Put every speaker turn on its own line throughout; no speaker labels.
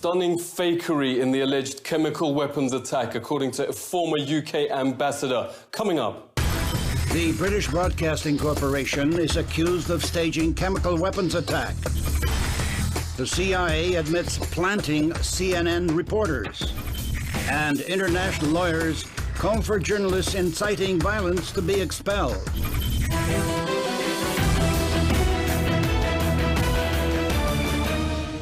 Stunning fakery in the alleged chemical weapons attack, according to a former UK ambassador. Coming up.
The British Broadcasting Corporation is accused of staging chemical weapons attack. The CIA admits planting CNN reporters. And international lawyers call for journalists inciting violence to be expelled.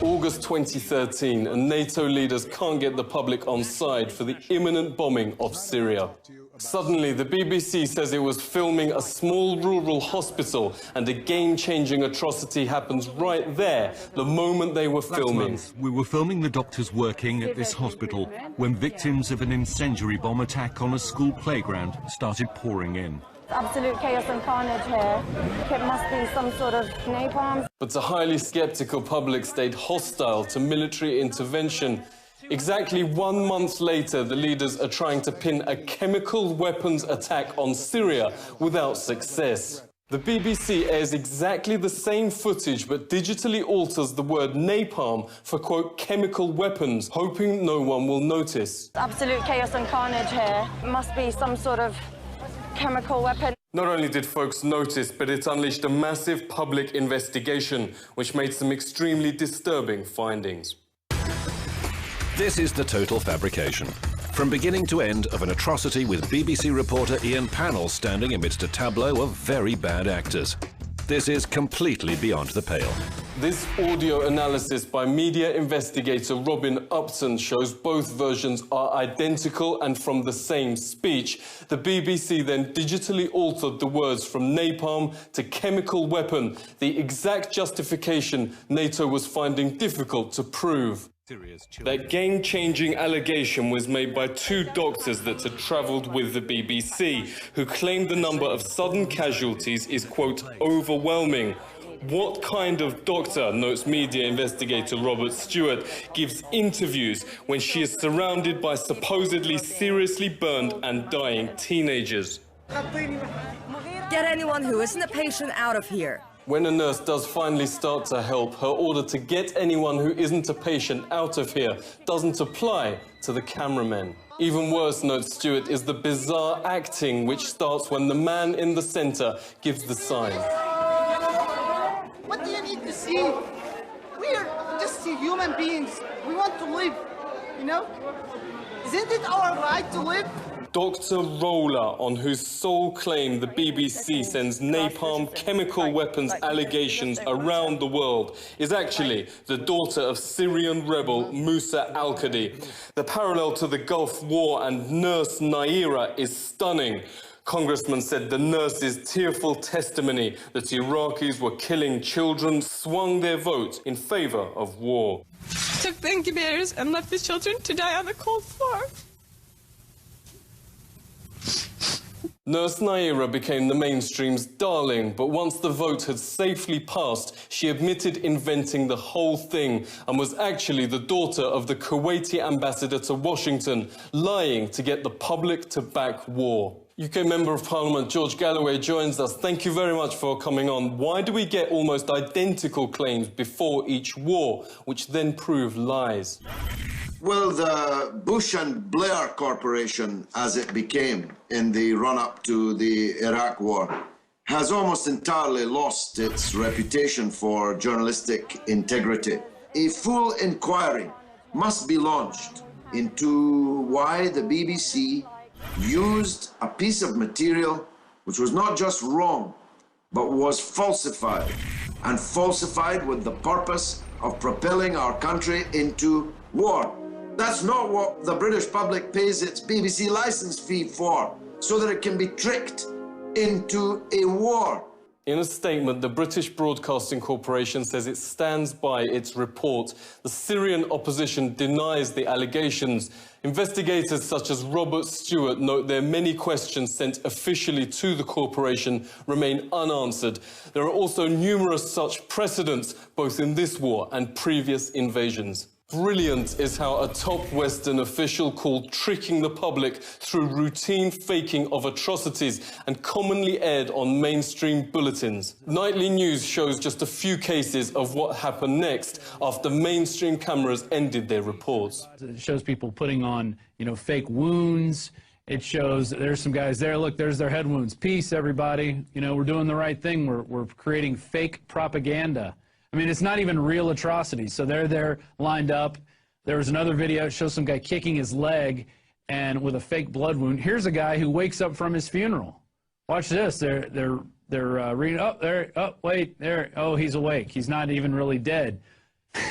August 2013, and NATO leaders can't get the public on side for the imminent bombing of Syria. Suddenly, the BBC says it was filming a small rural hospital, and a game-changing atrocity happens right there, the moment they were filming.
Last month, we were filming the doctors working at this hospital when victims of an incendiary bomb attack on a school playground started pouring in.
Absolute chaos and carnage here. It must be some sort of napalm.
But a highly sceptical public stayed hostile to military intervention. Exactly 1 month later, the leaders are trying to pin a chemical weapons attack on Syria without success. The BBC airs exactly the same footage but digitally alters the word napalm for, quote, chemical weapons, hoping no one will notice.
Absolute chaos and carnage here. It must be some sort of chemical weapon.
Not only did folks notice, but it unleashed a massive public investigation, which made some extremely disturbing findings.
This is the total fabrication. From beginning to end of an atrocity with BBC reporter Ian Pannell standing amidst a tableau of very bad actors. This is completely beyond the pale.
This audio analysis by media investigator Robin Upton shows both versions are identical and from the same speech. The BBC then digitally altered the words from napalm to chemical weapon, the exact justification NATO was finding difficult to prove. That game-changing allegation was made by 2 doctors that had travelled with the BBC, who claimed the number of sudden casualties is, quote, overwhelming. What kind of doctor, notes media investigator Robert Stewart, gives interviews when she is surrounded by supposedly seriously burned and dying teenagers?
Get anyone who isn't a patient out of here.
When a nurse does finally start to help, her order to get anyone who isn't a patient out of here doesn't apply to the cameramen. Even worse, notes Stewart, is the bizarre acting which starts when the man in the centre gives the sign.
What do you need to see? We are just human beings. We want to live, you know? Isn't it our right to live?
Dr. Roller, on whose sole claim the BBC sends napalm chemical weapons allegations around the world, is actually the daughter of Syrian rebel Musa al-Qadi. The parallel to the Gulf War and nurse Naira is stunning. Congressman said the nurse's tearful testimony that Iraqis were killing children swung their vote in favour of war.
Took the incubators and left the children to die on the cold floor.
Nurse Naira became the mainstream's darling, but once the vote had safely passed, she admitted inventing the whole thing and was actually the daughter of the Kuwaiti ambassador to Washington, lying to get the public to back war. UK Member of Parliament George Galloway joins us. Thank you very much for coming on. Why do we get almost identical claims before each war, which then prove lies?
Well, the Bush and Blair Corporation, as it became in the run-up to the Iraq War, has almost entirely lost its reputation for journalistic integrity. A full inquiry must be launched into why the BBC used a piece of material which was not just wrong, but was falsified, and falsified with the purpose of propelling our country into war. That's not what the British public pays its BBC licence fee for, so that it can be tricked into a war.
In a statement, the British Broadcasting Corporation says it stands by its report. The Syrian opposition denies the allegations. Investigators such as Robert Stewart note their many questions sent officially to the corporation remain unanswered. There are also numerous such precedents, both in this war and previous invasions. Brilliant is how a top Western official called tricking the public through routine faking of atrocities and commonly aired on mainstream bulletins. Nightly news shows just a few cases of what happened next after mainstream cameras ended their reports.
It shows people putting on, fake wounds. It shows there's some guys there. Look, there's their head wounds. Peace, everybody. We're doing the right thing. We're creating fake propaganda. I mean, it's not even real atrocities. So they're there lined up. There was another video. It shows some guy kicking his leg and with a fake blood wound. Here's a guy who wakes up from his funeral. Watch this. They're reading. Oh, there. Oh, wait. There. Oh, he's awake. He's not even really dead.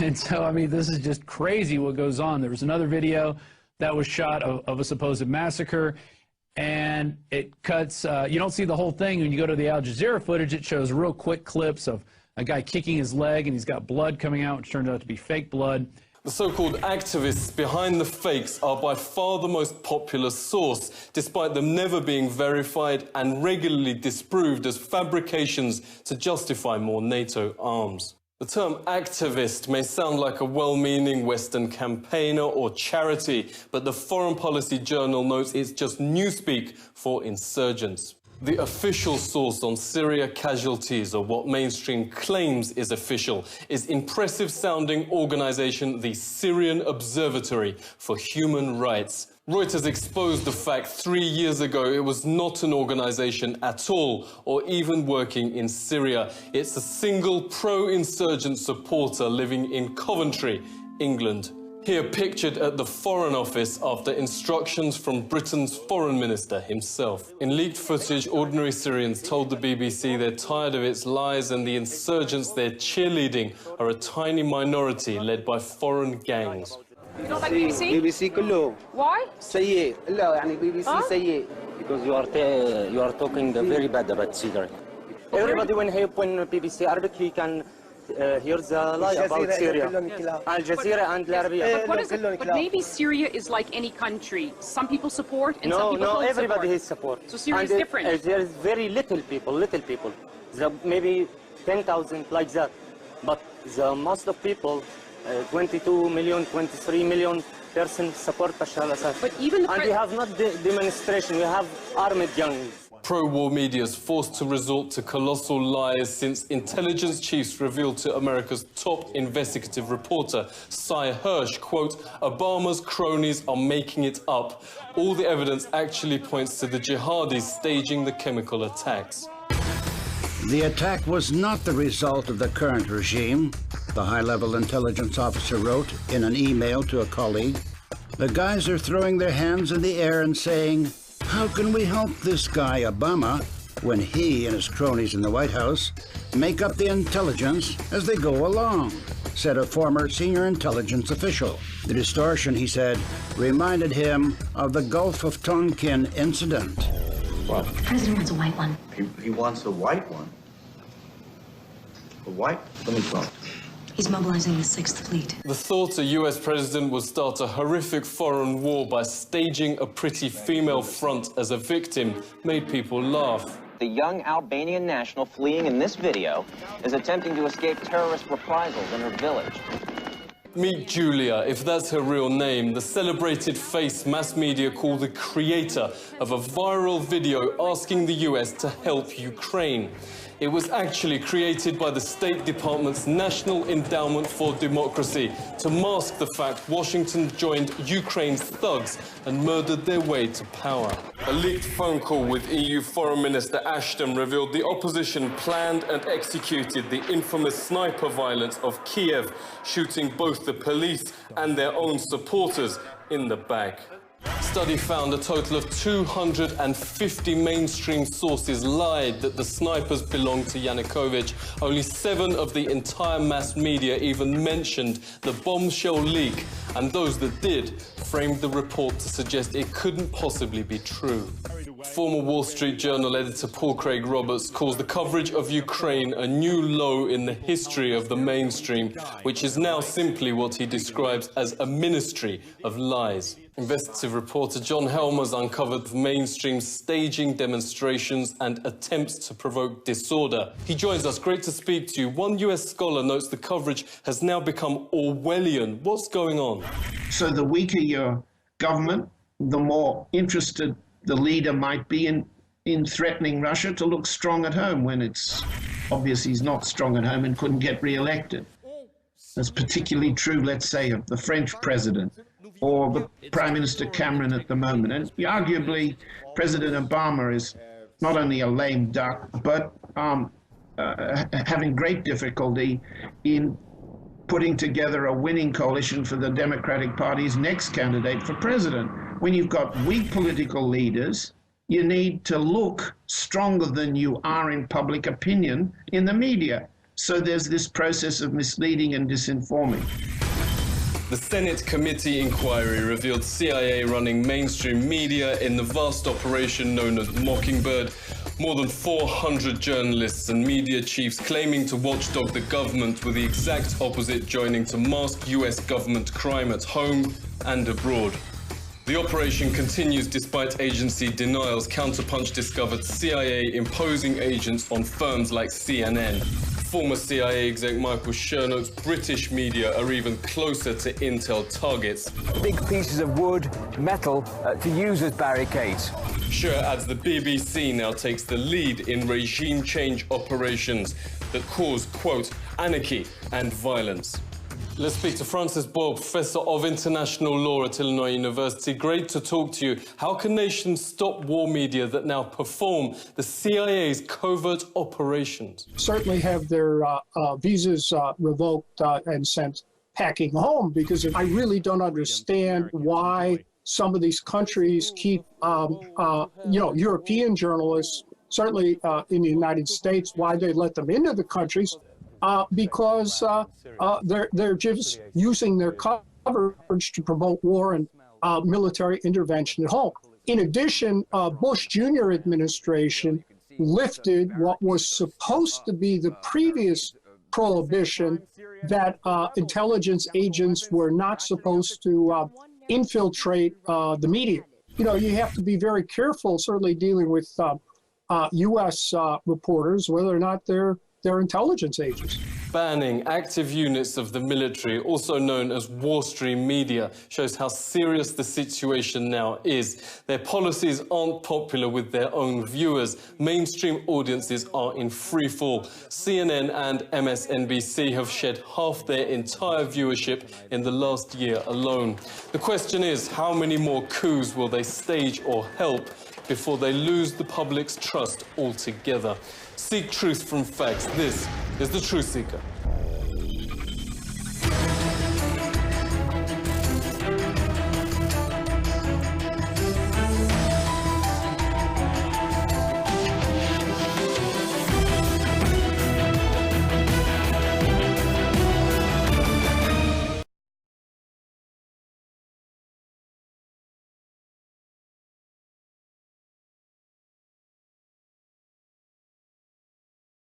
And so, I mean, this is just crazy what goes on. There was another video that was shot of a supposed massacre, and it cuts. You don't see the whole thing. When you go to the Al Jazeera footage, it shows real quick clips of a guy kicking his leg, and he's got blood coming out, which turned out to be fake blood.
The so-called activists behind the fakes are by far the most popular source, despite them never being verified and regularly disproved as fabrications to justify more NATO arms. The term activist may sound like a well-meaning Western campaigner or charity, but the Foreign Policy Journal notes it's just newspeak for insurgents. The official source on Syria casualties, or what mainstream claims is official, is impressive-sounding organization the Syrian Observatory for Human Rights. Reuters exposed the fact 3 years ago it was not an organization at all, or even working in Syria. It's a single pro-insurgent supporter living in Coventry, England. Here pictured at the Foreign Office after instructions from Britain's Foreign Minister himself. In leaked footage, ordinary Syrians told the BBC they're tired of its lies and the insurgents they're cheerleading are a tiny minority led by foreign gangs.
You don't like BBC?
BBC كله.
Why?
سيء. لا يعني BBC سيء.
Because you are talking very bad about Syria. Everybody when BBC Arabic he can hear the lie about Syria. Al Jazeera and Al
But maybe Syria is like any country. Some people support and some people don't
everybody
support.
support.
So Syria is different.
There is very little people. Maybe 10,000 like that. But the most of people, 22 million, 23 million persons support Bashar al-Assad.
But even
and we have not demonstration, we have armed gangs.
Pro-war media is forced to resort to colossal lies since intelligence chiefs revealed to America's top investigative reporter, Sy Hersh, quote, Obama's cronies are making it up. All the evidence actually points to the jihadis staging the chemical attacks.
The attack was not the result of the current regime, the high-level intelligence officer wrote in an email to a colleague. The guys are throwing their hands in the air and saying, how can we help this guy, Obama, when he and his cronies in the White House make up the intelligence as they go along, said a former senior intelligence official. The distortion, he said, reminded him of the Gulf of Tonkin incident.
Well,
the president wants a white one.
He wants a white one? A white? Let me talk.
He's mobilizing the 6th Fleet.
The thought a US president would start a horrific foreign war by staging a pretty female front as a victim made people laugh.
The young Albanian national fleeing in this video is attempting to escape terrorist reprisals in her village.
Meet Julia, if that's her real name, the celebrated face mass media call the creator of a viral video asking the US to help Ukraine. It was actually created by the State Department's National Endowment for Democracy to mask the fact Washington joined Ukraine's thugs and murdered their way to power. A leaked phone call with EU Foreign Minister Ashton revealed the opposition planned and executed the infamous sniper violence of Kiev, shooting both the police and their own supporters in the back. Study found a total of 250 mainstream sources lied that the snipers belonged to Yanukovych. Only 7 of the entire mass media even mentioned the bombshell leak, and those that did framed the report to suggest it couldn't possibly be true. Former Wall Street Journal editor Paul Craig Roberts calls the coverage of Ukraine a new low in the history of the mainstream, which is now simply what he describes as a ministry of lies. Investigative reporter John Helmer's uncovered the mainstream staging demonstrations and attempts to provoke disorder. He joins us. Great to speak to you. One US scholar notes the coverage has now become Orwellian. What's going on?
So the weaker your government, the more interested the leader might be in threatening Russia to look strong at home when it's obvious he's not strong at home and couldn't get re-elected. That's particularly true, let's say, of the French president or the Prime Minister Cameron at the moment. And arguably, President Obama is not only a lame duck, but having great difficulty in putting together a winning coalition for the Democratic Party's next candidate for president. When you've got weak political leaders, you need to look stronger than you are in public opinion in the media. So there's this process of misleading and disinforming.
The Senate committee inquiry revealed CIA running mainstream media in the vast operation known as Mockingbird. More than 400 journalists and media chiefs claiming to watchdog the government were the exact opposite, joining to mask US government crime at home and abroad. The operation continues despite agency denials. Counterpunch discovered CIA imposing agents on firms like CNN. Former CIA exec Michael Sher notes British media are even closer to intel targets.
Big pieces of wood, metal, to use as barricades.
Sher adds the BBC now takes the lead in regime change operations that cause, quote, anarchy and violence. Let's speak to Francis Boyle, Professor of International Law at Illinois University. Great to talk to you. How can nations stop war media that now perform the CIA's covert operations?
Certainly have their visas revoked and sent packing home, because I really don't understand why some of these countries keep, European journalists, certainly in the United States, why they let them into the countries. Because they're just using their coverage to promote war and military intervention at home. In addition, Bush Jr. administration lifted what was supposed to be the previous prohibition that intelligence agents were not supposed to infiltrate the media. You know, you have to be very careful, certainly dealing with U.S. reporters, whether or not they're intelligence agents.
Banning active units of the military, also known as war stream media, shows how serious the situation now is. Their policies aren't popular with their own viewers. Mainstream audiences are in free fall. CNN and MSNBC have shed half their entire viewership in the last year alone. The question is, how many more coups will they stage or help before they lose the public's trust altogether? Seek truth from facts. This is The Truth Seeker.